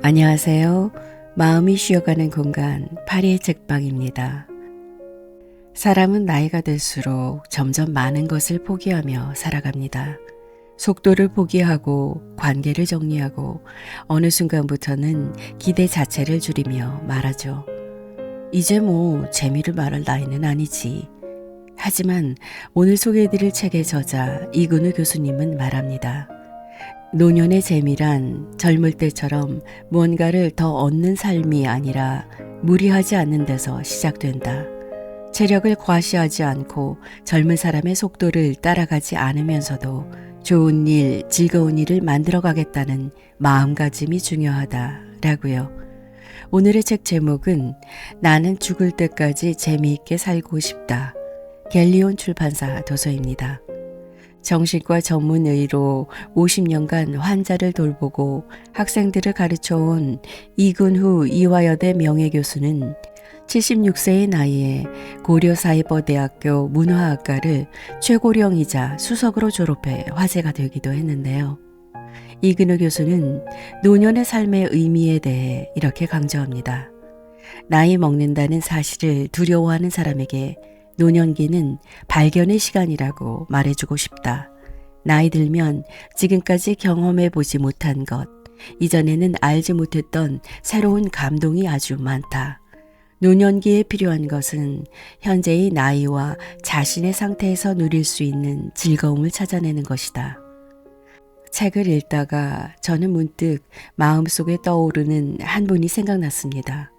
안녕하세요. 마음이 쉬어가는 공간 파리의 책방입니다. 사람은 나이가 들수록 점점 많은 것을 포기하며 살아갑니다. 속도를 포기하고 관계를 정리하고 어느 순간부터는 기대 자체를 줄이며 말하죠. 이제 뭐 재미를 말할 나이는 아니지. 하지만 오늘 소개해드릴 책의 저자 이근우 교수님은 말합니다. 노년의 재미란 젊을 때처럼 무언가를 더 얻는 삶이 아니라 무리하지 않는 데서 시작된다. 체력을 과시하지 않고 젊은 사람의 속도를 따라가지 않으면서도 좋은 일, 즐거운 일을 만들어가겠다는 마음가짐이 중요하다라고요. 오늘의 책 제목은 나는 죽을 때까지 재미있게 살고 싶다. 갤리온 출판사 도서입니다. 정신과 전문의로 50년간 환자를 돌보고 학생들을 가르쳐온 이근후 이화여대 명예교수는 76세의 나이에 고려사이버대학교 문화학과를 최고령이자 수석으로 졸업해 화제가 되기도 했는데요. 이근후 교수는 노년의 삶의 의미에 대해 이렇게 강조합니다. 나이 먹는다는 사실을 두려워하는 사람에게 노년기는 발견의 시간이라고 말해주고 싶다. 나이 들면 지금까지 경험해보지 못한 것, 이전에는 알지 못했던 새로운 감동이 아주 많다. 노년기에 필요한 것은 현재의 나이와 자신의 상태에서 누릴 수 있는 즐거움을 찾아내는 것이다. 책을 읽다가 저는 문득 마음속에 떠오르는 한 분이 생각났습니다.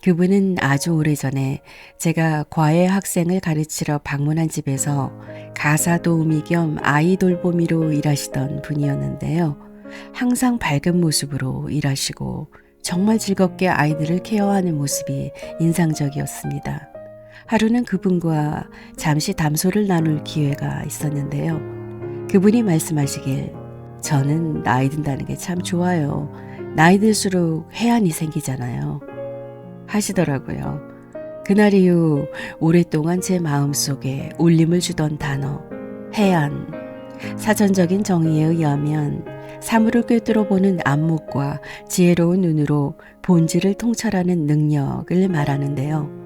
그분은 아주 오래전에 제가 과외 학생을 가르치러 방문한 집에서 가사 도우미 겸 아이 돌보미로 일하시던 분이었는데요. 항상 밝은 모습으로 일하시고 정말 즐겁게 아이들을 케어하는 모습이 인상적이었습니다. 하루는 그분과 잠시 담소를 나눌 기회가 있었는데요. 그분이 말씀하시길 저는 나이 든다는 게 참 좋아요. 나이 들수록 해안이 생기잖아요. 하시더라고요. 그날 이후 오랫동안 제 마음속에 울림을 주던 단어 해안. 사전적인 정의에 의하면 사물을 꿰뚫어 보는 안목과 지혜로운 눈으로 본질을 통찰하는 능력을 말하는데요.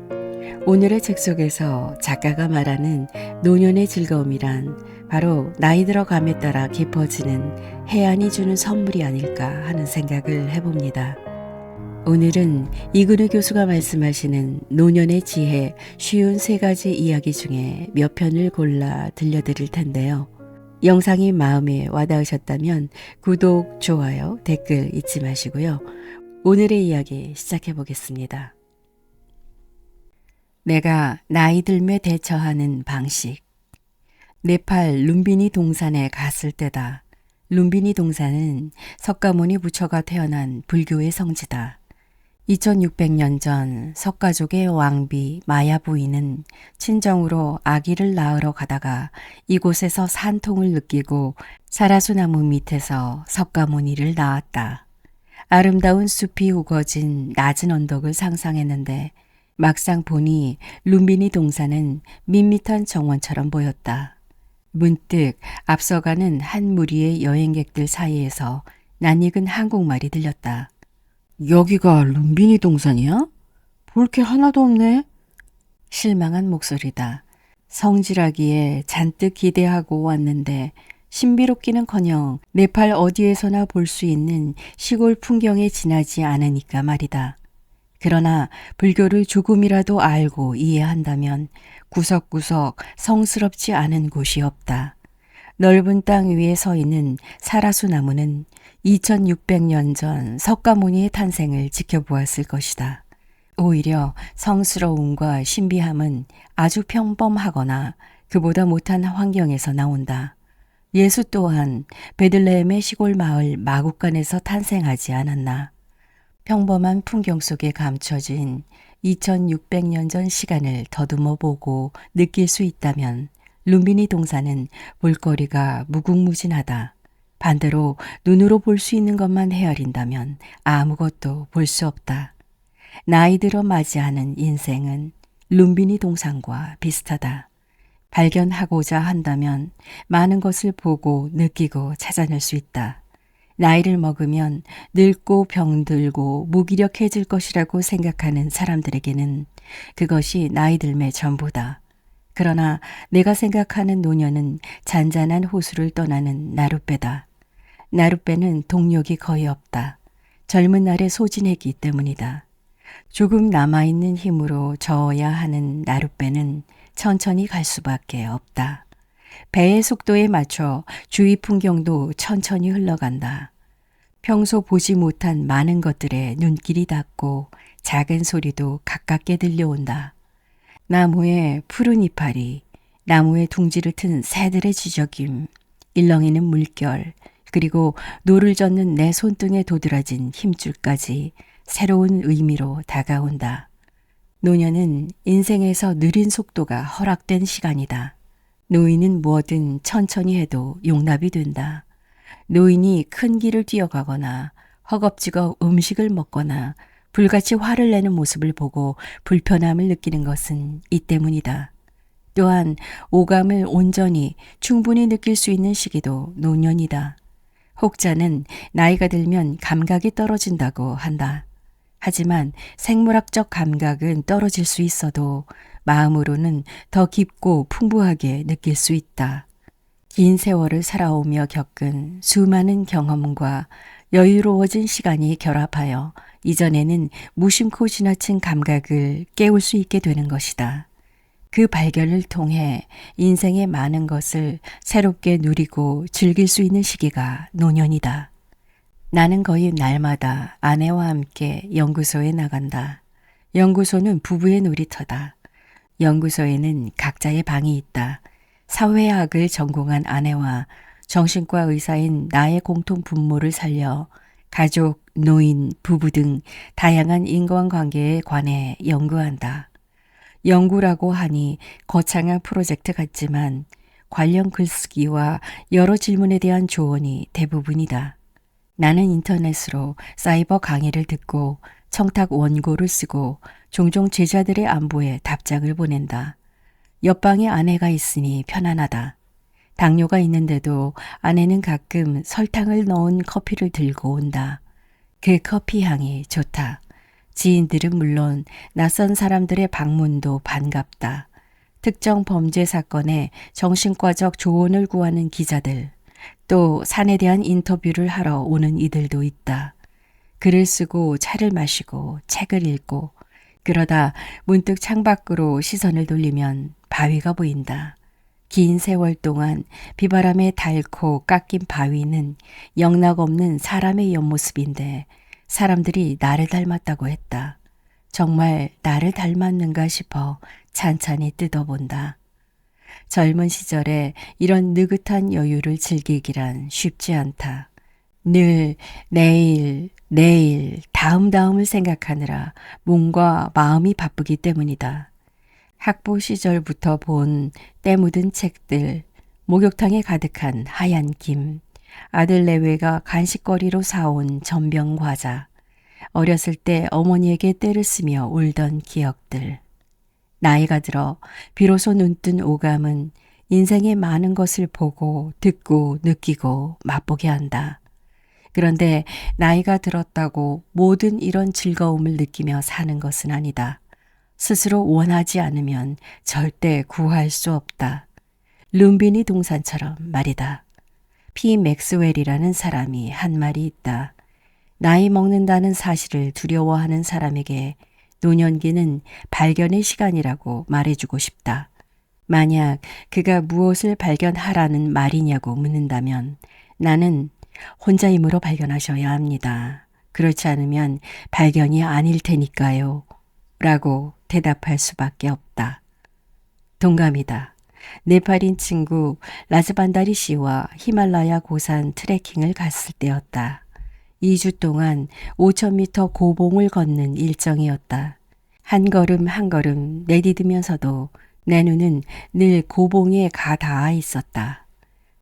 오늘의 책 속에서 작가가 말하는 노년의 즐거움이란 바로 나이 들어감에 따라 깊어지는 해안이 주는 선물이 아닐까 하는 생각을 해봅니다. 오늘은 이근우 교수가 말씀하시는 노년의 지혜 쉬운 3가지 이야기 중에 몇 편을 골라 들려드릴 텐데요. 영상이 마음에 와닿으셨다면 구독, 좋아요, 댓글 잊지 마시고요. 오늘의 이야기 시작해 보겠습니다. 내가 나이 들매 대처하는 방식. 네팔 룸비니 동산에 갔을 때다. 룸비니 동산은 석가모니 부처가 태어난 불교의 성지다. 2600년 전 석가족의 왕비 마야 부인은 친정으로 아기를 낳으러 가다가 이곳에서 산통을 느끼고 사라수나무 밑에서 석가모니를 낳았다. 아름다운 숲이 우거진 낮은 언덕을 상상했는데 막상 보니 룸비니 동산은 밋밋한 정원처럼 보였다. 문득 앞서가는 한 무리의 여행객들 사이에서 낯익은 한국말이 들렸다. 여기가 룸비니 동산이야? 볼 게 하나도 없네. 실망한 목소리다. 성질하기에 잔뜩 기대하고 왔는데 신비롭기는커녕 네팔 어디에서나 볼 수 있는 시골 풍경에 지나지 않으니까 말이다. 그러나 불교를 조금이라도 알고 이해한다면 구석구석 성스럽지 않은 곳이 없다. 넓은 땅 위에 서 있는 사라수 나무는 2600년 전 석가모니의 탄생을 지켜보았을 것이다. 오히려 성스러움과 신비함은 아주 평범하거나 그보다 못한 환경에서 나온다. 예수 또한 베들레헴의 시골 마을 마국간에서 탄생하지 않았나. 평범한 풍경 속에 감춰진 2600년 전 시간을 더듬어 보고 느낄 수 있다면 룸비니 동산은 볼거리가 무궁무진하다. 반대로 눈으로 볼 수 있는 것만 헤아린다면 아무것도 볼 수 없다. 나이 들어 맞이하는 인생은 룸비니 동산과 비슷하다. 발견하고자 한다면 많은 것을 보고 느끼고 찾아낼 수 있다. 나이를 먹으면 늙고 병들고 무기력해질 것이라고 생각하는 사람들에게는 그것이 나이 들매 전부다. 그러나 내가 생각하는 노년은 잔잔한 호수를 떠나는 나룻배다. 나룻배는 동력이 거의 없다. 젊은 날에 소진했기 때문이다. 조금 남아있는 힘으로 저어야 하는 나룻배는 천천히 갈 수밖에 없다. 배의 속도에 맞춰 주위 풍경도 천천히 흘러간다. 평소 보지 못한 많은 것들에 눈길이 닿고 작은 소리도 가깝게 들려온다. 나무의 푸른 이파리, 나무의 둥지를 튼 새들의 지저김, 일렁이는 물결, 그리고 노를 젓는 내 손등에 도드라진 힘줄까지 새로운 의미로 다가온다. 노년은 인생에서 느린 속도가 허락된 시간이다. 노인은 뭐든 천천히 해도 용납이 된다. 노인이 큰 길을 뛰어가거나 허겁지겁 음식을 먹거나 불같이 화를 내는 모습을 보고 불편함을 느끼는 것은 이 때문이다. 또한 오감을 온전히 충분히 느낄 수 있는 시기도 노년이다. 혹자는 나이가 들면 감각이 떨어진다고 한다. 하지만 생물학적 감각은 떨어질 수 있어도 마음으로는 더 깊고 풍부하게 느낄 수 있다. 긴 세월을 살아오며 겪은 수많은 경험과 여유로워진 시간이 결합하여 이전에는 무심코 지나친 감각을 깨울 수 있게 되는 것이다. 그 발견을 통해 인생의 많은 것을 새롭게 누리고 즐길 수 있는 시기가 노년이다. 나는 거의 날마다 아내와 함께 연구소에 나간다. 연구소는 부부의 놀이터다. 연구소에는 각자의 방이 있다. 사회학을 전공한 아내와 정신과 의사인 나의 공통 분모를 살려 가족, 노인, 부부 등 다양한 인간관계에 관해 연구한다. 연구라고 하니 거창한 프로젝트 같지만 관련 글쓰기와 여러 질문에 대한 조언이 대부분이다. 나는 인터넷으로 사이버 강의를 듣고 청탁 원고를 쓰고 종종 제자들의 안부에 답장을 보낸다. 옆방에 아내가 있으니 편안하다. 당뇨가 있는데도 아내는 가끔 설탕을 넣은 커피를 들고 온다. 그 커피 향이 좋다. 지인들은 물론 낯선 사람들의 방문도 반갑다. 특정 범죄 사건에 정신과적 조언을 구하는 기자들, 또 산에 대한 인터뷰를 하러 오는 이들도 있다. 글을 쓰고 차를 마시고 책을 읽고 그러다 문득 창밖으로 시선을 돌리면 바위가 보인다. 긴 세월 동안 비바람에 닳고 깎인 바위는 영락없는 사람의 옆모습인데 사람들이 나를 닮았다고 했다. 정말 나를 닮았는가 싶어 찬찬히 뜯어본다. 젊은 시절에 이런 느긋한 여유를 즐기기란 쉽지 않다. 늘 내일, 다음을 생각하느라 몸과 마음이 바쁘기 때문이다. 학부 시절부터 본 때 묻은 책들, 목욕탕에 가득한 하얀 김, 아들 내외가 간식거리로 사온 전병 과자, 어렸을 때 어머니에게 떼를 쓰며 울던 기억들. 나이가 들어 비로소 눈뜬 오감은 인생의 많은 것을 보고 듣고 느끼고 맛보게 한다. 그런데 나이가 들었다고 모든 이런 즐거움을 느끼며 사는 것은 아니다. 스스로 원하지 않으면 절대 구할 수 없다. 룸비니 동산처럼 말이다. 피 맥스웰이라는 사람이 한 말이 있다. 나이 먹는다는 사실을 두려워하는 사람에게 노년기는 발견의 시간이라고 말해주고 싶다. 만약 그가 무엇을 발견하라는 말이냐고 묻는다면 나는 혼자 힘으로 발견하셔야 합니다. 그렇지 않으면 발견이 아닐 테니까요. 라고 대답할 수밖에 없다. 동감이다. 네팔인 친구 라즈반다리 씨와 히말라야 고산 트레킹을 갔을 때였다. 2주 동안 5,000m 고봉을 걷는 일정이었다. 한 걸음 한 걸음 내디디면서도 내 눈은 늘 고봉에 가 닿아 있었다.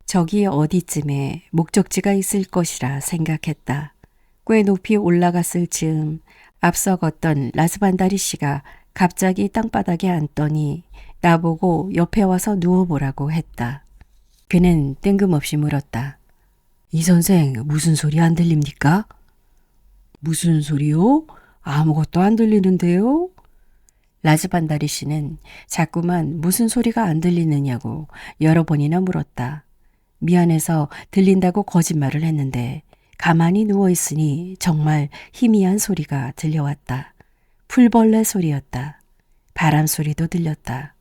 저기 어디쯤에 목적지가 있을 것이라 생각했다. 꽤 높이 올라갔을 즈음 앞서 걷던 라스반다리 씨가 갑자기 땅바닥에 앉더니 나보고 옆에 와서 누워보라고 했다. 그는 뜬금없이 물었다. 이 선생, 무슨 소리 안 들립니까? 무슨 소리요? 아무것도 안 들리는데요? 라즈반다리 씨는 자꾸만 무슨 소리가 안 들리느냐고 여러 번이나 물었다. 미안해서 들린다고 거짓말을 했는데 가만히 누워있으니 정말 희미한 소리가 들려왔다. 풀벌레 소리였다. 바람 소리도 들렸다.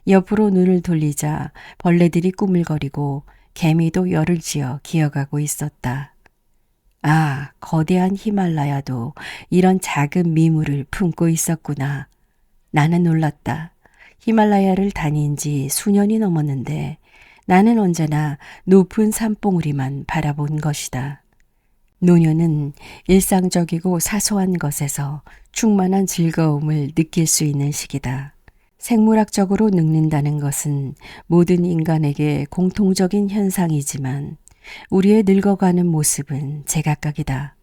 옆으로 눈을 돌리자 벌레들이 꾸물거리고 개미도 열을 지어 기어가고 있었다. 아, 거대한 히말라야도 이런 작은 미물을 품고 있었구나. 나는 놀랐다. 히말라야를 다닌 지 수년이 넘었는데 나는 언제나 높은 산봉우리만 바라본 것이다. 노년은 일상적이고 사소한 것에서 충만한 즐거움을 느낄 수 있는 시기다. 생물학적으로 늙는다는 것은 모든 인간에게 공통적인 현상이지만 우리의 늙어가는 모습은 제각각이다.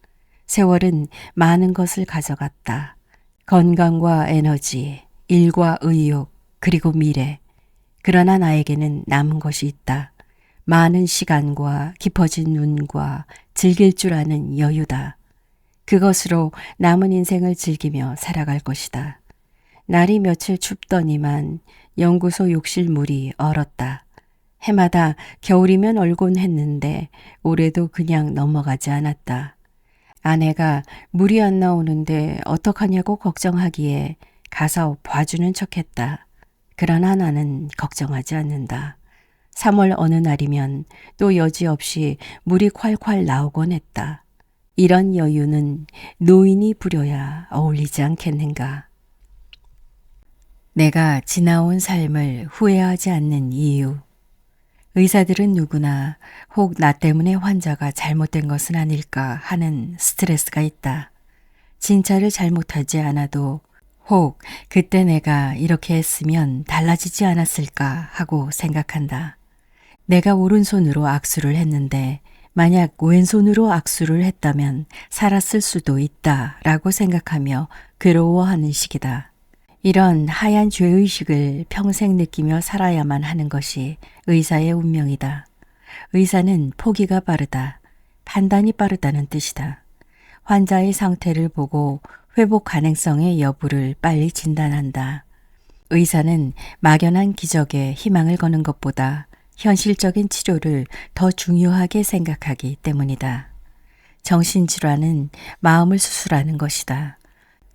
세월은 많은 것을 가져갔다. 건강과 에너지, 일과 의욕, 그리고 미래. 그러나 나에게는 남은 것이 있다. 많은 시간과 깊어진 눈과 즐길 줄 아는 여유다. 그것으로 남은 인생을 즐기며 살아갈 것이다. 날이 며칠 춥더니만 연구소 욕실물이 얼었다. 해마다 겨울이면 얼곤 했는데 올해도 그냥 넘어가지 않았다. 아내가 물이 안 나오는데 어떡하냐고 걱정하기에 가서 봐주는 척했다. 그러나 나는 걱정하지 않는다. 3월 어느 날이면 또 여지없이 물이 콸콸 나오곤 했다. 이런 여유는 노인이 부려야 어울리지 않겠는가. 내가 지나온 삶을 후회하지 않는 이유. 의사들은 누구나 혹 나 때문에 환자가 잘못된 것은 아닐까 하는 스트레스가 있다. 진찰을 잘못하지 않아도 혹 그때 내가 이렇게 했으면 달라지지 않았을까 하고 생각한다. 내가 오른손으로 악수를 했는데 만약 왼손으로 악수를 했다면 살았을 수도 있다라고 생각하며 괴로워하는 시기다. 이런 하얀 죄의식을 평생 느끼며 살아야만 하는 것이 의사의 운명이다. 의사는 포기가 빠르다. 판단이 빠르다는 뜻이다. 환자의 상태를 보고 회복 가능성의 여부를 빨리 진단한다. 의사는 막연한 기적에 희망을 거는 것보다 현실적인 치료를 더 중요하게 생각하기 때문이다. 정신질환은 마음을 수술하는 것이다.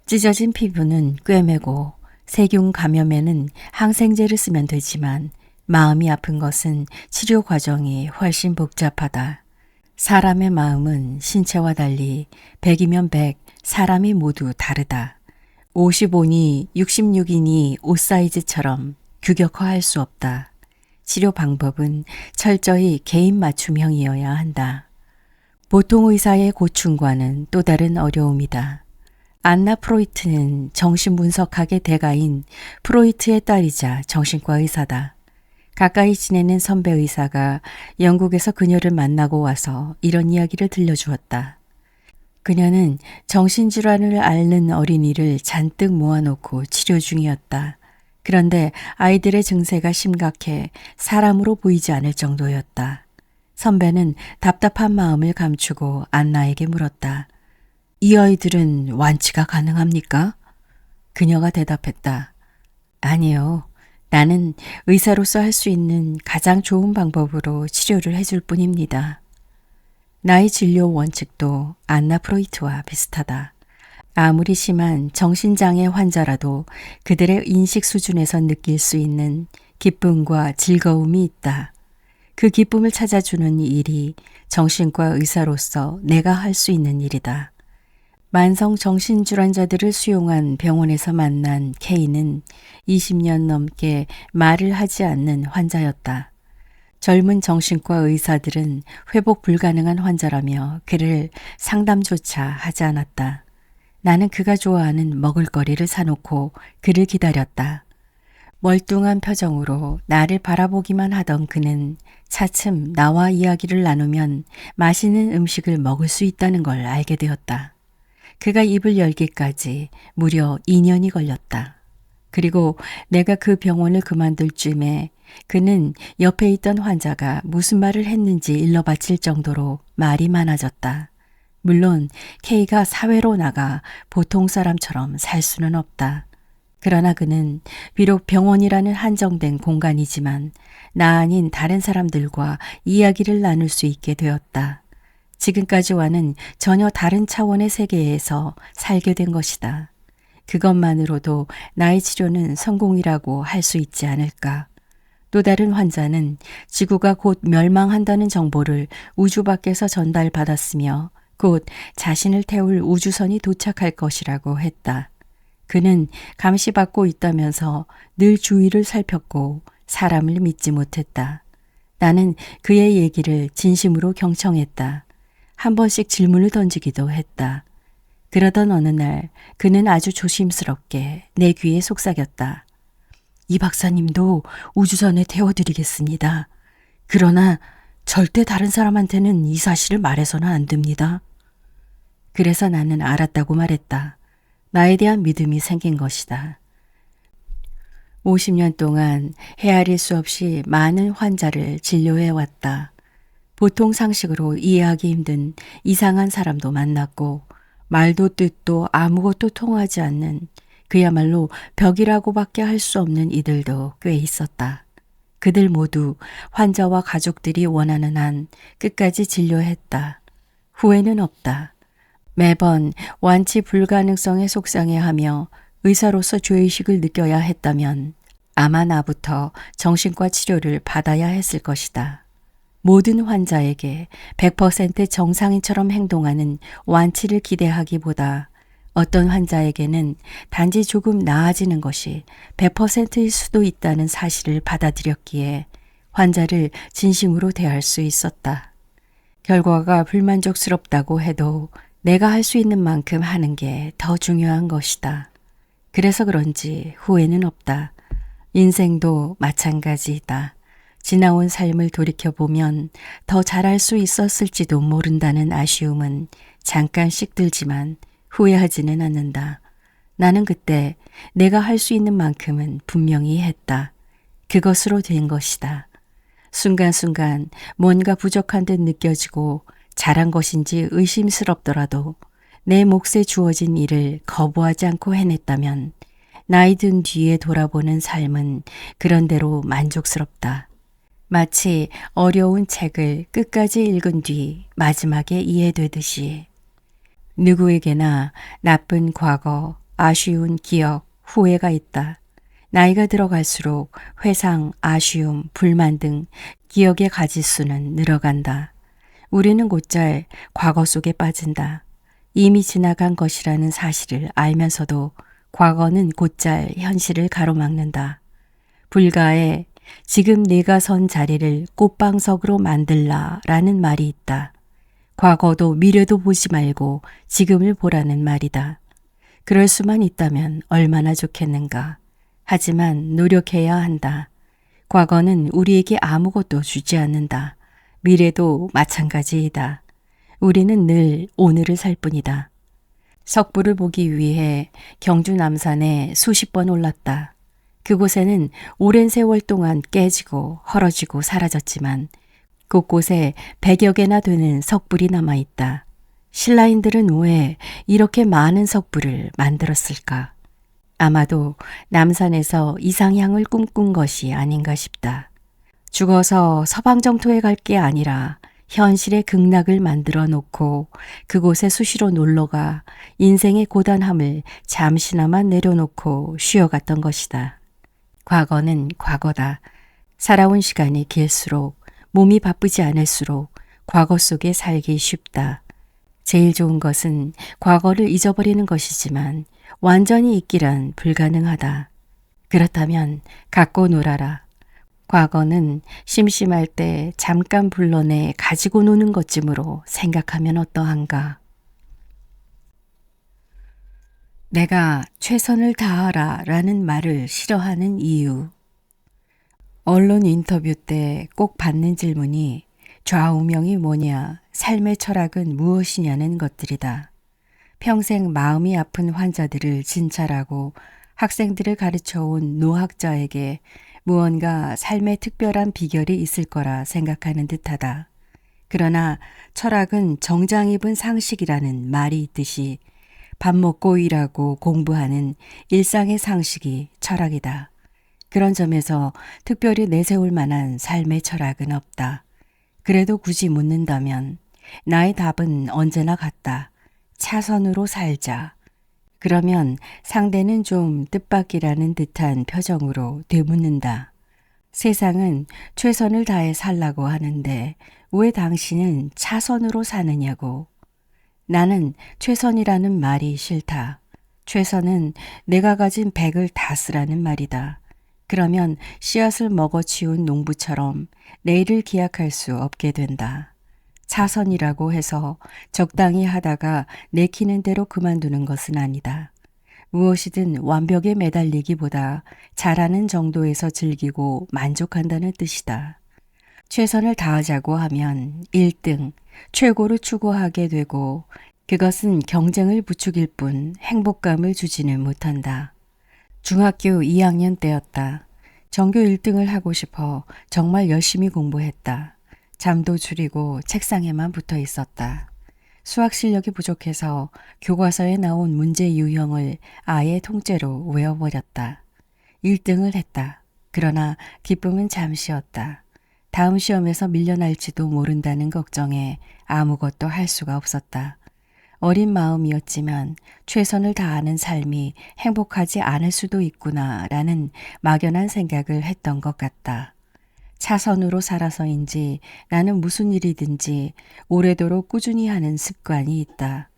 찢어진 피부는 꿰매고 세균 감염에는 항생제를 쓰면 되지만 마음이 아픈 것은 치료 과정이 훨씬 복잡하다. 사람의 마음은 신체와 달리 100이면 100, 사람이 모두 다르다. 55니 66이니 옷 사이즈처럼 규격화할 수 없다. 치료 방법은 철저히 개인 맞춤형이어야 한다. 보통 의사의 고충과는 또 다른 어려움이다. 안나 프로이트는 정신분석학의 대가인 프로이트의 딸이자 정신과 의사다. 가까이 지내는 선배 의사가 영국에서 그녀를 만나고 와서 이런 이야기를 들려주었다. 그녀는 정신질환을 앓는 어린이를 잔뜩 모아놓고 치료 중이었다. 그런데 아이들의 증세가 심각해 사람으로 보이지 않을 정도였다. 선배는 답답한 마음을 감추고 안나에게 물었다. 이 아이들은 완치가 가능합니까? 그녀가 대답했다. 아니요. 나는 의사로서 할 수 있는 가장 좋은 방법으로 치료를 해줄 뿐입니다. 나의 진료 원칙도 안나 프로이트와 비슷하다. 아무리 심한 정신장애 환자라도 그들의 인식 수준에서 느낄 수 있는 기쁨과 즐거움이 있다. 그 기쁨을 찾아주는 일이 정신과 의사로서 내가 할 수 있는 일이다. 만성 정신질환자들을 수용한 병원에서 만난 K는 20년 넘게 말을 하지 않는 환자였다. 젊은 정신과 의사들은 회복 불가능한 환자라며 그를 상담조차 하지 않았다. 나는 그가 좋아하는 먹을거리를 사놓고 그를 기다렸다. 멀뚱한 표정으로 나를 바라보기만 하던 그는 차츰 나와 이야기를 나누면 맛있는 음식을 먹을 수 있다는 걸 알게 되었다. 그가 입을 열기까지 무려 2년이 걸렸다. 그리고 내가 그 병원을 그만둘 쯤에 그는 옆에 있던 환자가 무슨 말을 했는지 일러바칠 정도로 말이 많아졌다. 물론 K가 사회로 나가 보통 사람처럼 살 수는 없다. 그러나 그는 비록 병원이라는 한정된 공간이지만 나 아닌 다른 사람들과 이야기를 나눌 수 있게 되었다. 지금까지와는 전혀 다른 차원의 세계에서 살게 된 것이다. 그것만으로도 나의 치료는 성공이라고 할 수 있지 않을까. 또 다른 환자는 지구가 곧 멸망한다는 정보를 우주 밖에서 전달받았으며 곧 자신을 태울 우주선이 도착할 것이라고 했다. 그는 감시받고 있다면서 늘 주위를 살폈고 사람을 믿지 못했다. 나는 그의 얘기를 진심으로 경청했다. 한 번씩 질문을 던지기도 했다. 그러던 어느 날 그는 아주 조심스럽게 내 귀에 속삭였다. 이 박사님도 우주선에 태워드리겠습니다. 그러나 절대 다른 사람한테는 이 사실을 말해서는 안 됩니다. 그래서 나는 알았다고 말했다. 나에 대한 믿음이 생긴 것이다. 50년 동안 헤아릴 수 없이 많은 환자를 진료해왔다. 보통 상식으로 이해하기 힘든 이상한 사람도 만났고 말도 뜻도 아무것도 통하지 않는 그야말로 벽이라고밖에 할 수 없는 이들도 꽤 있었다. 그들 모두 환자와 가족들이 원하는 한 끝까지 진료했다. 후회는 없다. 매번 완치 불가능성에 속상해하며 의사로서 죄의식을 느껴야 했다면 아마 나부터 정신과 치료를 받아야 했을 것이다. 모든 환자에게 100% 정상인처럼 행동하는 완치를 기대하기보다 어떤 환자에게는 단지 조금 나아지는 것이 100%일 수도 있다는 사실을 받아들였기에 환자를 진심으로 대할 수 있었다. 결과가 불만족스럽다고 해도 내가 할 수 있는 만큼 하는 게 더 중요한 것이다. 그래서 그런지 후회는 없다. 인생도 마찬가지이다. 지나온 삶을 돌이켜보면 더 잘할 수 있었을지도 모른다는 아쉬움은 잠깐씩 들지만 후회하지는 않는다. 나는 그때 내가 할 수 있는 만큼은 분명히 했다. 그것으로 된 것이다. 순간순간 뭔가 부족한 듯 느껴지고 잘한 것인지 의심스럽더라도 내 몫에 주어진 일을 거부하지 않고 해냈다면 나이 든 뒤에 돌아보는 삶은 그런대로 만족스럽다. 마치 어려운 책을 끝까지 읽은 뒤 마지막에 이해되듯이 누구에게나 나쁜 과거, 아쉬운 기억, 후회가 있다. 나이가 들어갈수록 회상, 아쉬움, 불만 등 기억의 가지수는 늘어간다. 우리는 곧잘 과거 속에 빠진다. 이미 지나간 것이라는 사실을 알면서도 과거는 곧잘 현실을 가로막는다. 불가에 지금 내가 선 자리를 꽃방석으로 만들라 라는 말이 있다. 과거도 미래도 보지 말고 지금을 보라는 말이다. 그럴 수만 있다면 얼마나 좋겠는가. 하지만 노력해야 한다. 과거는 우리에게 아무것도 주지 않는다. 미래도 마찬가지이다. 우리는 늘 오늘을 살 뿐이다. 석불을 보기 위해 경주 남산에 수십 번 올랐다. 그곳에는 오랜 세월 동안 깨지고 헐어지고 사라졌지만 곳곳에 100여 개나 되는 석불이 남아있다. 신라인들은 왜 이렇게 많은 석불을 만들었을까? 아마도 남산에서 이상향을 꿈꾼 것이 아닌가 싶다. 죽어서 서방정토에 갈 게 아니라 현실의 극락을 만들어 놓고 그곳에 수시로 놀러가 인생의 고단함을 잠시나마 내려놓고 쉬어갔던 것이다. 과거는 과거다. 살아온 시간이 길수록 몸이 바쁘지 않을수록 과거 속에 살기 쉽다. 제일 좋은 것은 과거를 잊어버리는 것이지만 완전히 잊기란 불가능하다. 그렇다면 갖고 놀아라. 과거는 심심할 때 잠깐 불러내 가지고 노는 것쯤으로 생각하면 어떠한가. 내가 최선을 다하라 라는 말을 싫어하는 이유. 언론 인터뷰 때 꼭 받는 질문이 좌우명이 뭐냐, 삶의 철학은 무엇이냐는 것들이다. 평생 마음이 아픈 환자들을 진찰하고 학생들을 가르쳐온 노학자에게 무언가 삶의 특별한 비결이 있을 거라 생각하는 듯하다. 그러나 철학은 정장 입은 상식이라는 말이 있듯이 밥 먹고 일하고 공부하는 일상의 상식이 철학이다. 그런 점에서 특별히 내세울 만한 삶의 철학은 없다. 그래도 굳이 묻는다면 나의 답은 언제나 같다. 차선으로 살자. 그러면 상대는 좀 뜻밖이라는 듯한 표정으로 되묻는다. 세상은 최선을 다해 살라고 하는데 왜 당신은 차선으로 사느냐고. 나는 최선이라는 말이 싫다. 최선은 내가 가진 100을 다 쓰라는 말이다. 그러면 씨앗을 먹어치운 농부처럼 내일을 기약할 수 없게 된다. 차선이라고 해서 적당히 하다가 내키는 대로 그만두는 것은 아니다. 무엇이든 완벽에 매달리기보다 잘하는 정도에서 즐기고 만족한다는 뜻이다. 최선을 다하자고 하면 1등, 최고를 추구하게 되고 그것은 경쟁을 부추길 뿐 행복감을 주지는 못한다. 중학교 2학년 때였다. 전교 1등을 하고 싶어 정말 열심히 공부했다. 잠도 줄이고 책상에만 붙어 있었다. 수학 실력이 부족해서 교과서에 나온 문제 유형을 아예 통째로 외워버렸다. 1등을 했다. 그러나 기쁨은 잠시였다. 다음 시험에서 밀려날지도 모른다는 걱정에 아무것도 할 수가 없었다. 어린 마음이었지만 최선을 다하는 삶이 행복하지 않을 수도 있구나라는 막연한 생각을 했던 것 같다. 차선으로 살아서인지 나는 무슨 일이든지 오래도록 꾸준히 하는 습관이 있다.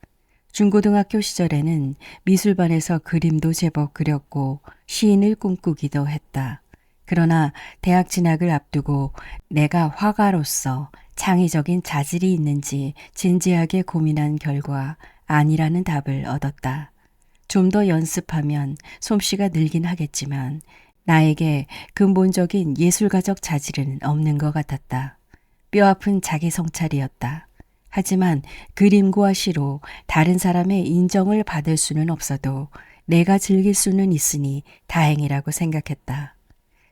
중고등학교 시절에는 미술반에서 그림도 제법 그렸고 시인을 꿈꾸기도 했다. 그러나 대학 진학을 앞두고 내가 화가로서 창의적인 자질이 있는지 진지하게 고민한 결과 아니라는 답을 얻었다. 좀 더 연습하면 솜씨가 늘긴 하겠지만 나에게 근본적인 예술가적 자질은 없는 것 같았다. 뼈아픈 자기 성찰이었다. 하지만 그림과 시로 다른 사람의 인정을 받을 수는 없어도 내가 즐길 수는 있으니 다행이라고 생각했다.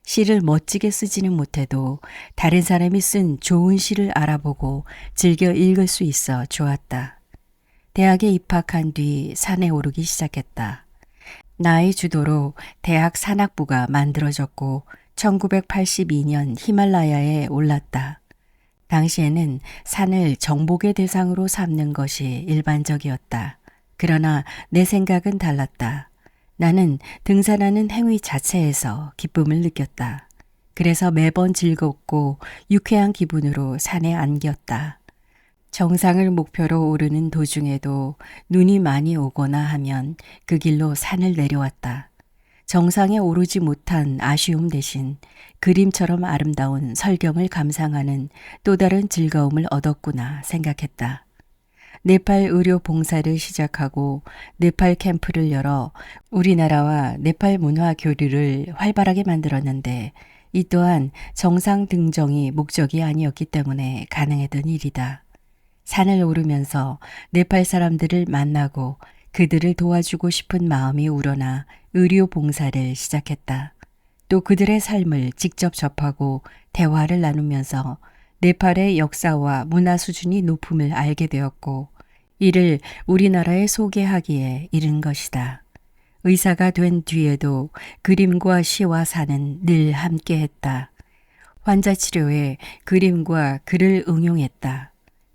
시를 멋지게 쓰지는 못해도 다른 사람이 쓴 좋은 시를 알아보고 즐겨 읽을 수 있어 좋았다. 대학에 입학한 뒤 산에 오르기 시작했다. 나의 주도로 대학 산악부가 만들어졌고 1982년 히말라야에 올랐다. 당시에는 산을 정복의 대상으로 삼는 것이 일반적이었다. 그러나 내 생각은 달랐다. 나는 등산하는 행위 자체에서 기쁨을 느꼈다. 그래서 매번 즐겁고 유쾌한 기분으로 산에 안겼다. 정상을 목표로 오르는 도중에도 눈이 많이 오거나 하면 그 길로 산을 내려왔다. 정상에 오르지 못한 아쉬움 대신 그림처럼 아름다운 설경을 감상하는 또 다른 즐거움을 얻었구나 생각했다. 네팔 의료 봉사를 시작하고 네팔 캠프를 열어 우리나라와 네팔 문화 교류를 활발하게 만들었는데 이 또한 정상 등정이 목적이 아니었기 때문에 가능했던 일이다. 산을 오르면서 네팔 사람들을 만나고 그들을 도와주고 싶은 마음이 우러나 의료 봉사를 시작했다. 또 그들의 삶을 직접 접하고 대화를 나누면서 네팔의 역사와 문화 수준이 높음을 알게 되었고 이를 우리나라에 소개하기에 이른 것이다. 의사가 된 뒤에도 그림과 시와 산은 늘 함께했다. 환자 치료에 그림과 글을 응용했다.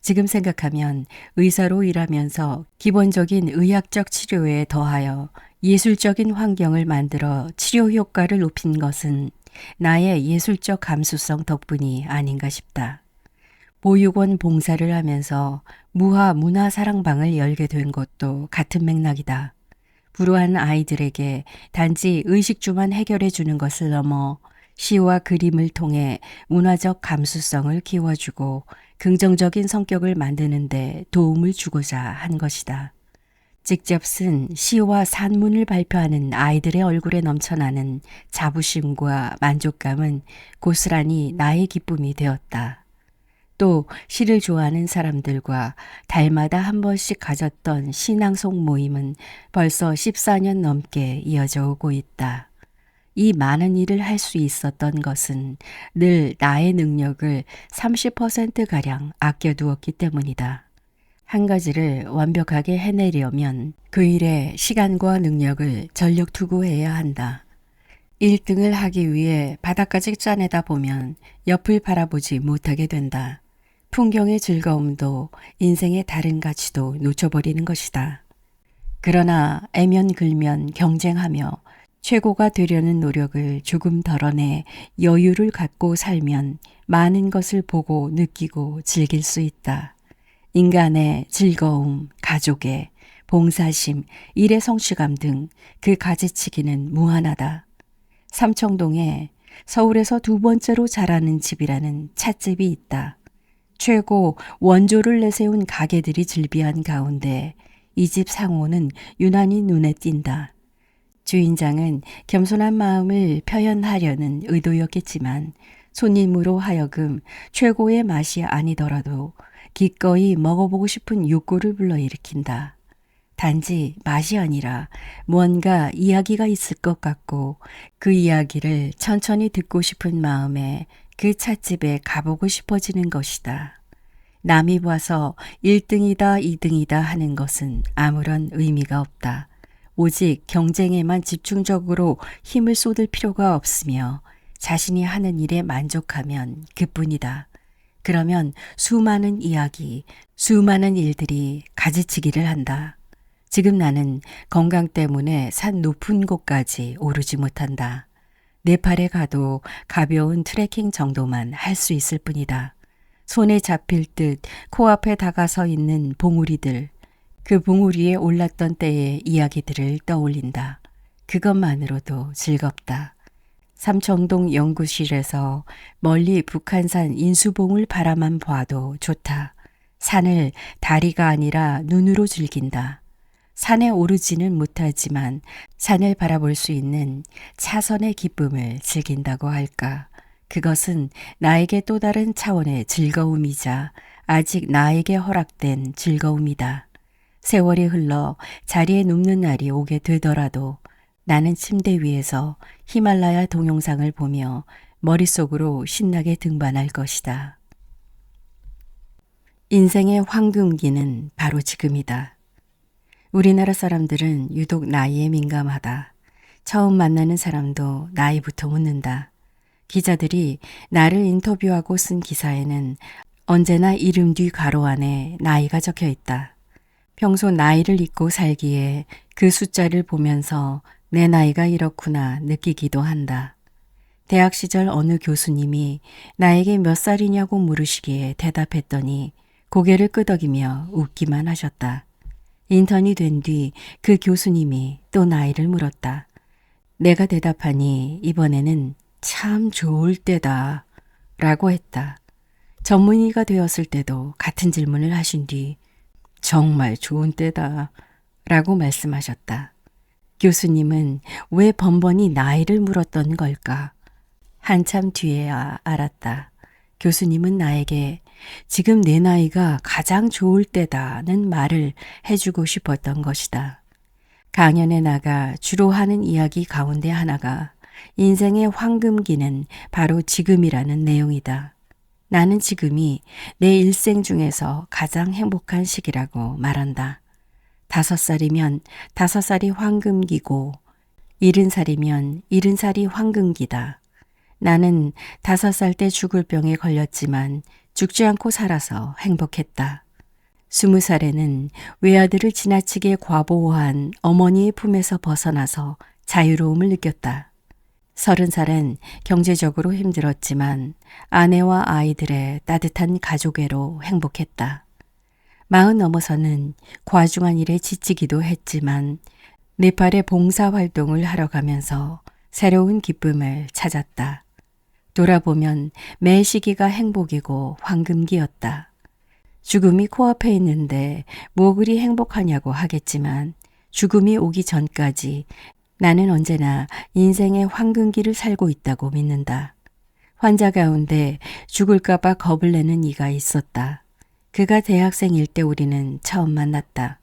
지금 생각하면 의사로 일하면서 기본적인 의학적 치료에 더하여 예술적인 환경을 만들어 치료 효과를 높인 것은 나의 예술적 감수성 덕분이 아닌가 싶다. 보육원 봉사를 하면서 무화 문화사랑방을 열게 된 것도 같은 맥락이다. 불우한 아이들에게 단지 의식주만 해결해 주는 것을 넘어 시와 그림을 통해 문화적 감수성을 키워주고 긍정적인 성격을 만드는 데 도움을 주고자 한 것이다. 직접 쓴 시와 산문을 발표하는 아이들의 얼굴에 넘쳐나는 자부심과 만족감은 고스란히 나의 기쁨이 되었다. 또 시를 좋아하는 사람들과 달마다 한 번씩 가졌던 시낭송 모임은 벌써 14년 넘게 이어져 오고 있다. 이 많은 일을 할 수 있었던 것은 늘 나의 능력을 30%가량 아껴두었기 때문이다. 한 가지를 완벽하게 해내려면 그 일에 시간과 능력을 전력 투구해야 한다. 1등을 하기 위해 바닥까지 짜내다 보면 옆을 바라보지 못하게 된다. 풍경의 즐거움도 인생의 다른 가치도 놓쳐버리는 것이다. 그러나 애면글면 경쟁하며 최고가 되려는 노력을 조금 덜어내 여유를 갖고 살면 많은 것을 보고 느끼고 즐길 수 있다. 인간의 즐거움, 가족의 봉사심, 일의 성취감 등 그 가지치기는 무한하다. 삼청동에 서울에서 두 번째로 잘하는 집이라는 찻집이 있다. 최고 원조를 내세운 가게들이 즐비한 가운데 이 집 상호는 유난히 눈에 띈다. 주인장은 겸손한 마음을 표현하려는 의도였겠지만 손님으로 하여금 최고의 맛이 아니더라도 기꺼이 먹어보고 싶은 욕구를 불러일으킨다. 단지 맛이 아니라 뭔가 이야기가 있을 것 같고 그 이야기를 천천히 듣고 싶은 마음에 그 찻집에 가보고 싶어지는 것이다. 남이 봐서 1등이다 2등이다 하는 것은 아무런 의미가 없다. 오직 경쟁에만 집중적으로 힘을 쏟을 필요가 없으며 자신이 하는 일에 만족하면 그뿐이다. 그러면 수많은 이야기, 수많은 일들이 가지치기를 한다. 지금 나는 건강 때문에 산 높은 곳까지 오르지 못한다. 네팔에 가도 가벼운 트레킹 정도만 할 수 있을 뿐이다. 손에 잡힐 듯 코앞에 다가서 있는 봉우리들, 그 봉우리에 올랐던 때의 이야기들을 떠올린다. 그것만으로도 즐겁다. 삼청동 연구실에서 멀리 북한산 인수봉을 바라만 봐도 좋다. 산을 다리가 아니라 눈으로 즐긴다. 산에 오르지는 못하지만 산을 바라볼 수 있는 차선의 기쁨을 즐긴다고 할까. 그것은 나에게 또 다른 차원의 즐거움이자 아직 나에게 허락된 즐거움이다. 세월이 흘러 자리에 눕는 날이 오게 되더라도 나는 침대 위에서 히말라야 동영상을 보며 머릿속으로 신나게 등반할 것이다. 인생의 황금기는 바로 지금이다. 우리나라 사람들은 유독 나이에 민감하다. 처음 만나는 사람도 나이부터 묻는다. 기자들이 나를 인터뷰하고 쓴 기사에는 언제나 이름 뒤 가로 안에 나이가 적혀 있다. 평소 나이를 잊고 살기에 그 숫자를 보면서 내 나이가 이렇구나 느끼기도 한다. 대학 시절 어느 교수님이 나에게 몇 살이냐고 물으시기에 대답했더니 고개를 끄덕이며 웃기만 하셨다. 인턴이 된 뒤 그 교수님이 또 나이를 물었다. 내가 대답하니 이번에는 참 좋을 때다 라고 했다. 전문의가 되었을 때도 같은 질문을 하신 뒤 정말 좋은 때다 라고 말씀하셨다. 교수님은 왜 번번이 나이를 물었던 걸까? 한참 뒤에야 알았다. 교수님은 나에게 지금 내 나이가 가장 좋을 때다는 말을 해주고 싶었던 것이다. 강연에 나가 주로 하는 이야기 가운데 하나가 인생의 황금기는 바로 지금이라는 내용이다. 나는 지금이 내 일생 중에서 가장 행복한 시기라고 말한다. 5살이면 5살이 황금기고 70살이면 70살이 황금기다. 나는 5살 때 죽을 병에 걸렸지만 죽지 않고 살아서 행복했다. 20살에는 외아들을 지나치게 과보호한 어머니의 품에서 벗어나서 자유로움을 느꼈다. 30살엔 경제적으로 힘들었지만 아내와 아이들의 따뜻한 가족애로 행복했다. 40 넘어서는 과중한 일에 지치기도 했지만 네팔에 봉사활동을 하러 가면서 새로운 기쁨을 찾았다. 돌아보면 매 시기가 행복이고 황금기였다. 죽음이 코앞에 있는데 뭐 그리 행복하냐고 하겠지만 죽음이 오기 전까지 나는 언제나 인생의 황금기를 살고 있다고 믿는다. 환자 가운데 죽을까봐 겁을 내는 이가 있었다. 그가 대학생일 때 우리는 처음 만났다.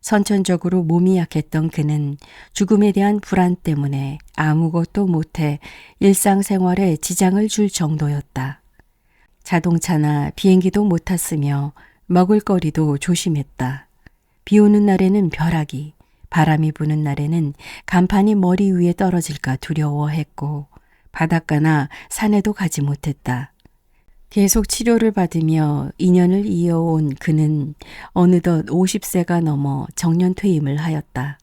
선천적으로 몸이 약했던 그는 죽음에 대한 불안 때문에 아무것도 못해 일상생활에 지장을 줄 정도였다. 자동차나 비행기도 못 탔으며 먹을거리도 조심했다. 비 오는 날에는 벼락이, 바람이 부는 날에는 간판이 머리 위에 떨어질까 두려워했고 바닷가나 산에도 가지 못했다. 계속 치료를 받으며 인연을 이어온 그는 어느덧 50세가 넘어 정년 퇴임을 하였다.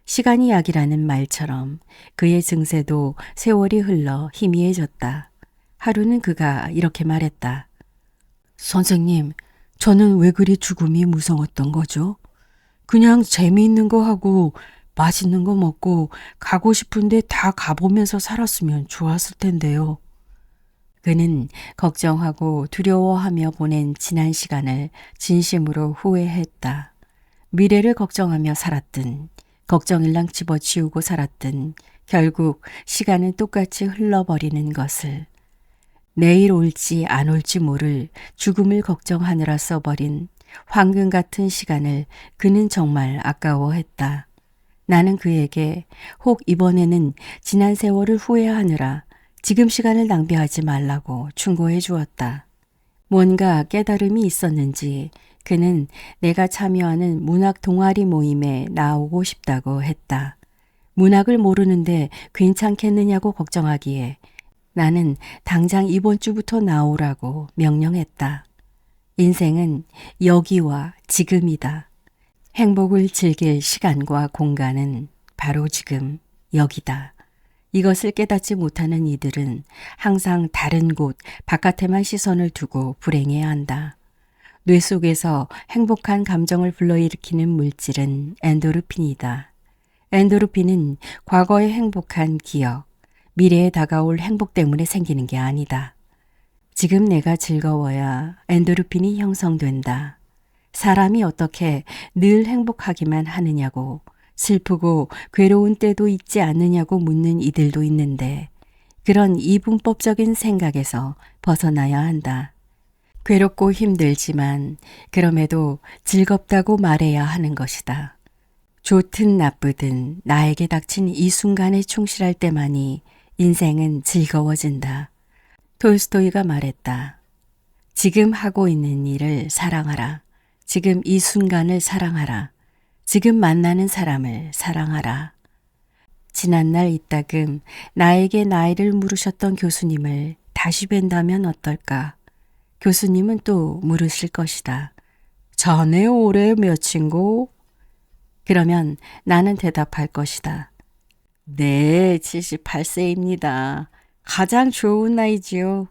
시간이 약이라는 말처럼 그의 증세도 세월이 흘러 희미해졌다. 하루는 그가 이렇게 말했다. 선생님, 저는 왜 그리 죽음이 무서웠던 거죠? 그냥 재미있는 거 하고 맛있는 거 먹고 가고 싶은데 다 가보면서 살았으면 좋았을 텐데요. 그는 걱정하고 두려워하며 보낸 지난 시간을 진심으로 후회했다. 미래를 걱정하며 살았든 걱정일랑 집어치우고 살았든 결국 시간은 똑같이 흘러버리는 것을. 내일 올지 안 올지 모를 죽음을 걱정하느라 써버린 황금 같은 시간을 그는 정말 아까워했다. 나는 그에게 혹 이번에는 지난 세월을 후회하느라 지금 시간을 낭비하지 말라고 충고해 주었다. 뭔가 깨달음이 있었는지 그는 내가 참여하는 문학 동아리 모임에 나오고 싶다고 했다. 문학을 모르는데 괜찮겠느냐고 걱정하기에 나는 당장 이번 주부터 나오라고 명령했다. 인생은 여기와 지금이다. 행복을 즐길 시간과 공간은 바로 지금 여기다. 이것을 깨닫지 못하는 이들은 항상 다른 곳 바깥에만 시선을 두고 불행해야 한다. 뇌 속에서 행복한 감정을 불러일으키는 물질은 엔도르핀이다. 엔도르핀은 과거의 행복한 기억, 미래에 다가올 행복 때문에 생기는 게 아니다. 지금 내가 즐거워야 엔도르핀이 형성된다. 사람이 어떻게 늘 행복하기만 하느냐고 슬프고 괴로운 때도 있지 않느냐고 묻는 이들도 있는데 그런 이분법적인 생각에서 벗어나야 한다. 괴롭고 힘들지만 그럼에도 즐겁다고 말해야 하는 것이다. 좋든 나쁘든 나에게 닥친 이 순간에 충실할 때만이 인생은 즐거워진다. 톨스토이가 말했다. 지금 하고 있는 일을 사랑하라. 지금 이 순간을 사랑하라. 지금 만나는 사람을 사랑하라. 지난날 이따금 나에게 나이를 물으셨던 교수님을 다시 뵌다면 어떨까? 교수님은 또 물으실 것이다. 자네 올해 몇인고? 그러면 나는 대답할 것이다. 네, 78세입니다. 가장 좋은 나이지요.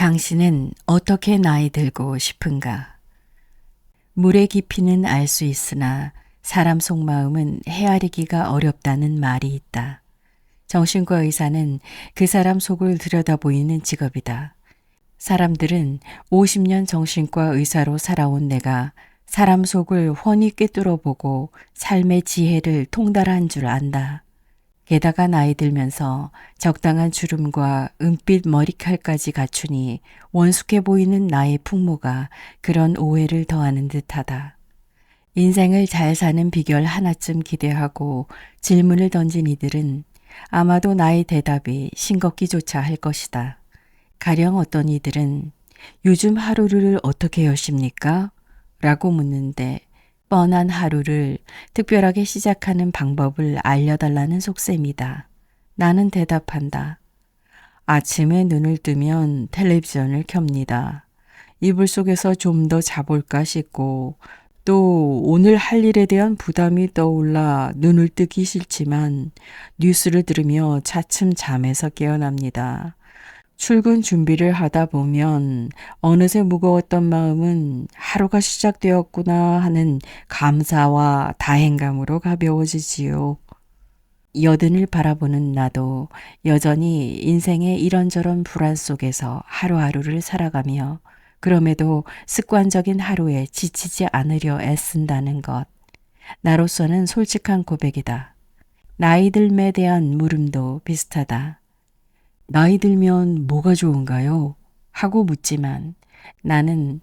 당신은 어떻게 나이 들고 싶은가? 물의 깊이는 알 수 있으나 사람 속마음은 헤아리기가 어렵다는 말이 있다. 정신과 의사는 그 사람 속을 들여다보이는 직업이다. 사람들은 50년 정신과 의사로 살아온 내가 사람 속을 훤히 꿰뚫어보고 삶의 지혜를 통달한 줄 안다. 게다가 나이 들면서 적당한 주름과 은빛 머리칼까지 갖추니 원숙해 보이는 나의 풍모가 그런 오해를 더하는 듯하다. 인생을 잘 사는 비결 하나쯤 기대하고 질문을 던진 이들은 아마도 나의 대답이 싱겁기조차 할 것이다. 가령 어떤 이들은 요즘 하루를 어떻게 여십니까? 라고 묻는데 뻔한 하루를 특별하게 시작하는 방법을 알려달라는 속셈이다. 나는 대답한다. 아침에 눈을 뜨면 텔레비전을 켭니다. 이불 속에서 좀 더 자볼까 싶고 또 오늘 할 일에 대한 부담이 떠올라 눈을 뜨기 싫지만 뉴스를 들으며 차츰 잠에서 깨어납니다. 출근 준비를 하다 보면 어느새 무거웠던 마음은 하루가 시작되었구나 하는 감사와 다행감으로 가벼워지지요. 여든을 바라보는 나도 여전히 인생의 이런저런 불안 속에서 하루하루를 살아가며 그럼에도 습관적인 하루에 지치지 않으려 애쓴다는 것. 나로서는 솔직한 고백이다. 나이 들에 대한 물음도 비슷하다. 나이 들면 뭐가 좋은가요? 하고 묻지만 나는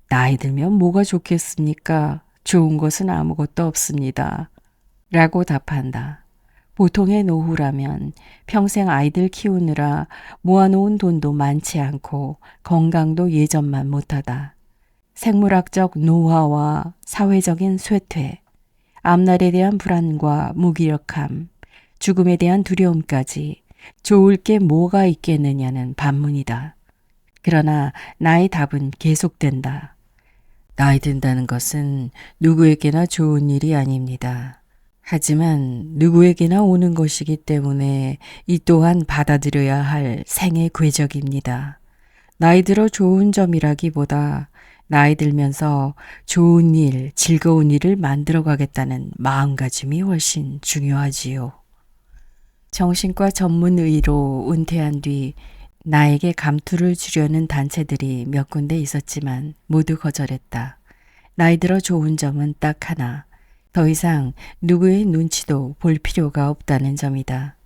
나이 들면 뭐가 좋겠습니까? 좋은 것은 아무것도 없습니다. 라고 답한다. 보통의 노후라면 평생 아이들 키우느라 모아놓은 돈도 많지 않고 건강도 예전만 못하다. 생물학적 노화와 사회적인 쇠퇴, 앞날에 대한 불안과 무기력함, 죽음에 대한 두려움까지 좋을 게 뭐가 있겠느냐는 반문이다. 그러나 나의 답은 계속된다. 나이 든다는 것은 누구에게나 좋은 일이 아닙니다. 하지만 누구에게나 오는 것이기 때문에 이 또한 받아들여야 할 생의 궤적입니다. 나이 들어 좋은 점이라기보다 나이 들면서 좋은 일, 즐거운 일을 만들어 가겠다는 마음가짐이 훨씬 중요하지요. 정신과 전문의로 은퇴한 뒤 나에게 감투를 주려는 단체들이 몇 군데 있었지만 모두 거절했다. 나이 들어 좋은 점은 딱 하나. 더 이상 누구의 눈치도 볼 필요가 없다는 점이다.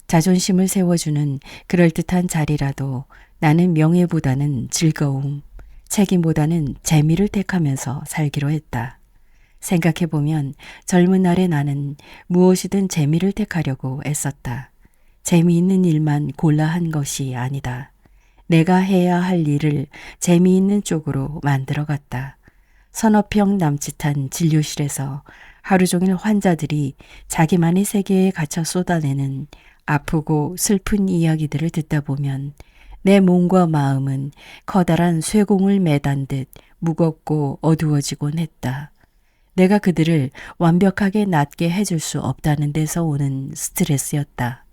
자존심을 세워주는 그럴듯한 자리라도 나는 명예보다는 즐거움, 책임보다는 재미를 택하면서 살기로 했다. 생각해보면 젊은 날의 나는 무엇이든 재미를 택하려고 애썼다. 재미있는 일만 골라 한 것이 아니다. 내가 해야 할 일을 재미있는 쪽으로 만들어갔다. 서너 평 남짓한 진료실에서 하루 종일 환자들이 자기만의 세계에 갇혀 쏟아내는 아프고 슬픈 이야기들을 듣다 보면 내 몸과 마음은 커다란 쇠공을 매단 듯 무겁고 어두워지곤 했다. 내가 그들을 완벽하게 낫게 해줄 수 없다는 데서 오는 스트레스였다.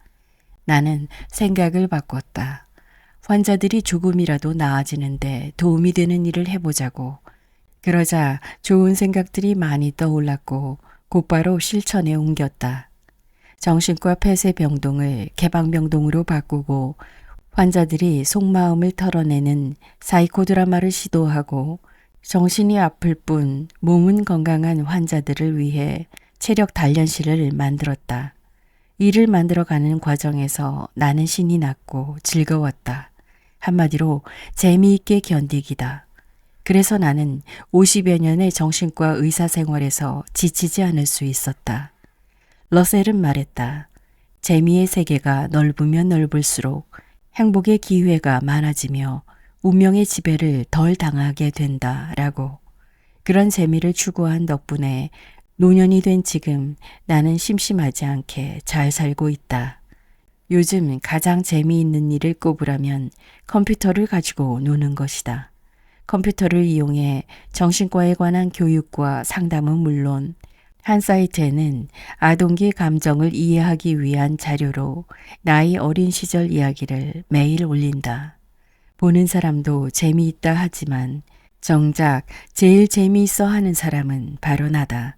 나는 생각을 바꿨다. 환자들이 조금이라도 나아지는데 도움이 되는 일을 해보자고. 그러자 좋은 생각들이 많이 떠올랐고 곧바로 실천에 옮겼다. 정신과 폐쇄병동을 개방병동으로 바꾸고 환자들이 속마음을 털어내는 사이코 드라마를 시도하고 정신이 아플 뿐 몸은 건강한 환자들을 위해 체력 단련실을 만들었다. 일을 만들어가는 과정에서 나는 신이 났고 즐거웠다. 한마디로 재미있게 견디기다. 그래서 나는 50여 년의 정신과 의사 생활에서 지치지 않을 수 있었다. 러셀은 말했다. 재미의 세계가 넓으면 넓을수록 행복의 기회가 많아지며 운명의 지배를 덜 당하게 된다라고. 그런 재미를 추구한 덕분에 노년이 된 지금 나는 심심하지 않게 잘 살고 있다. 요즘 가장 재미있는 일을 꼽으라면 컴퓨터를 가지고 노는 것이다. 컴퓨터를 이용해 정신과에 관한 교육과 상담은 물론 한 사이트에는 아동기 감정을 이해하기 위한 자료로 나이 어린 시절 이야기를 매일 올린다. 보는 사람도 재미있다 하지만 정작 제일 재미있어 하는 사람은 바로 나다.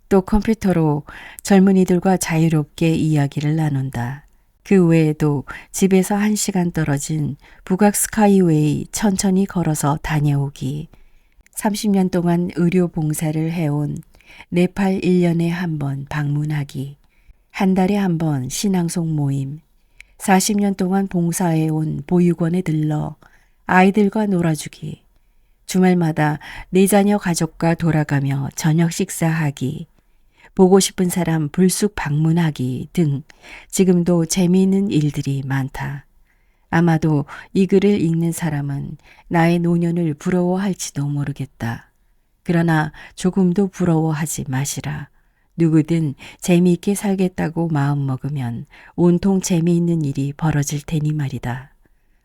또 컴퓨터로 젊은이들과 자유롭게 이야기를 나눈다. 그 외에도 집에서 1시간 떨어진 북악 스카이웨이 천천히 걸어서 다녀오기, 30년 동안 의료 봉사를 해온 네팔 1년에 한 번 방문하기, 한 달에 한 번 신앙송 모임, 40년 동안 봉사해온 보육원에 들러 아이들과 놀아주기, 주말마다 내 자녀 가족과 돌아가며 저녁 식사하기, 보고 싶은 사람 불쑥 방문하기 등 지금도 재미있는 일들이 많다. 아마도 이 글을 읽는 사람은 나의 노년을 부러워할지도 모르겠다. 그러나 조금도 부러워하지 마시라. 누구든 재미있게 살겠다고 마음먹으면 온통 재미있는 일이 벌어질 테니 말이다.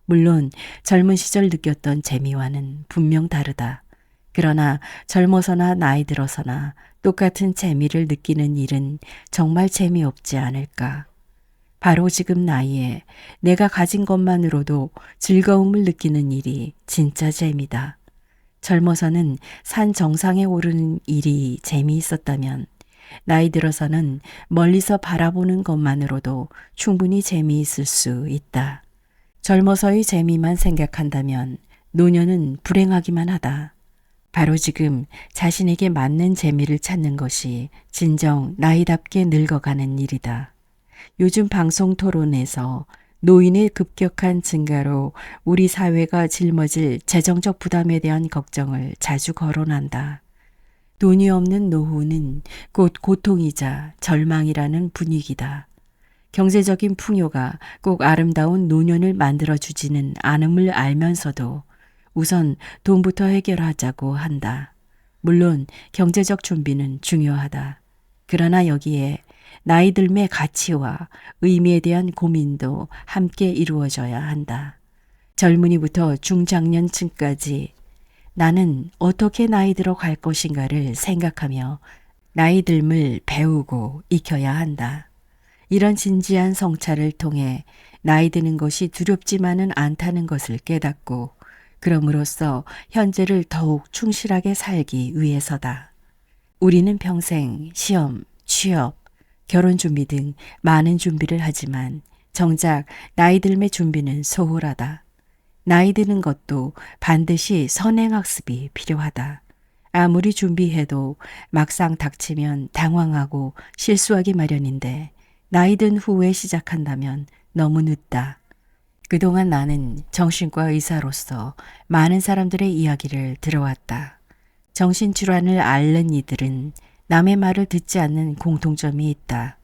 물론 젊은 시절 느꼈던 재미와는 분명 다르다. 그러나 젊어서나 나이 들어서나 똑같은 재미를 느끼는 일은 정말 재미없지 않을까. 바로 지금 나이에 내가 가진 것만으로도 즐거움을 느끼는 일이 진짜 재미다. 젊어서는 산 정상에 오르는 일이 재미있었다면 나이 들어서는 멀리서 바라보는 것만으로도 충분히 재미있을 수 있다. 젊어서의 재미만 생각한다면 노년은 불행하기만 하다. 바로 지금 자신에게 맞는 재미를 찾는 것이 진정 나이답게 늙어가는 일이다. 요즘 방송 토론에서 노인의 급격한 증가로 우리 사회가 짊어질 재정적 부담에 대한 걱정을 자주 거론한다. 돈이 없는 노후는 곧 고통이자 절망이라는 분위기다. 경제적인 풍요가 꼭 아름다운 노년을 만들어주지는 않음을 알면서도 우선 돈부터 해결하자고 한다. 물론 경제적 준비는 중요하다. 그러나 여기에 나이 들매 가치와 의미에 대한 고민도 함께 이루어져야 한다. 젊은이부터 중장년층까지 나는 어떻게 나이 들어 갈 것인가를 생각하며 나이 듦을 배우고 익혀야 한다. 이런 진지한 성찰을 통해 나이 드는 것이 두렵지만은 않다는 것을 깨닫고 그럼으로써 현재를 더욱 충실하게 살기 위해서다. 우리는 평생 시험, 취업, 결혼 준비 등 많은 준비를 하지만 정작 나이 들매 준비는 소홀하다. 나이 드는 것도 반드시 선행학습이 필요하다. 아무리 준비해도 막상 닥치면 당황하고 실수하기 마련인데 나이 든 후에 시작한다면 너무 늦다. 그동안 나는 정신과 의사로서 많은 사람들의 이야기를 들어왔다. 정신질환을 앓는 이들은 남의 말을 듣지 않는 공통점이 있다.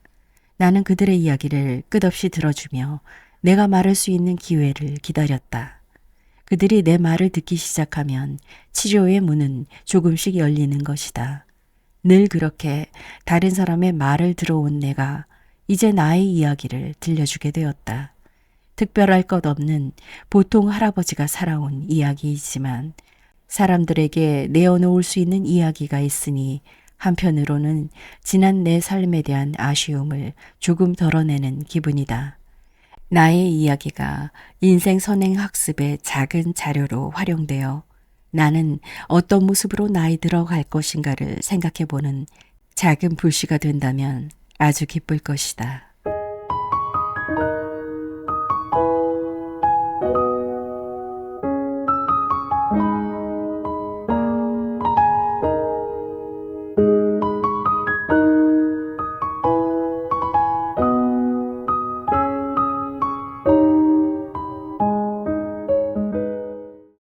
나는 그들의 이야기를 끝없이 들어주며 내가 말할 수 있는 기회를 기다렸다. 그들이 내 말을 듣기 시작하면 치료의 문은 조금씩 열리는 것이다. 늘 그렇게 다른 사람의 말을 들어온 내가 이제 나의 이야기를 들려주게 되었다. 특별할 것 없는 보통 할아버지가 살아온 이야기이지만 사람들에게 내어놓을 수 있는 이야기가 있으니 한편으로는 지난 내 삶에 대한 아쉬움을 조금 덜어내는 기분이다. 나의 이야기가 인생 선행 학습의 작은 자료로 활용되어 나는 어떤 모습으로 나이 들어갈 것인가를 생각해보는 작은 불씨가 된다면 아주 기쁠 것이다.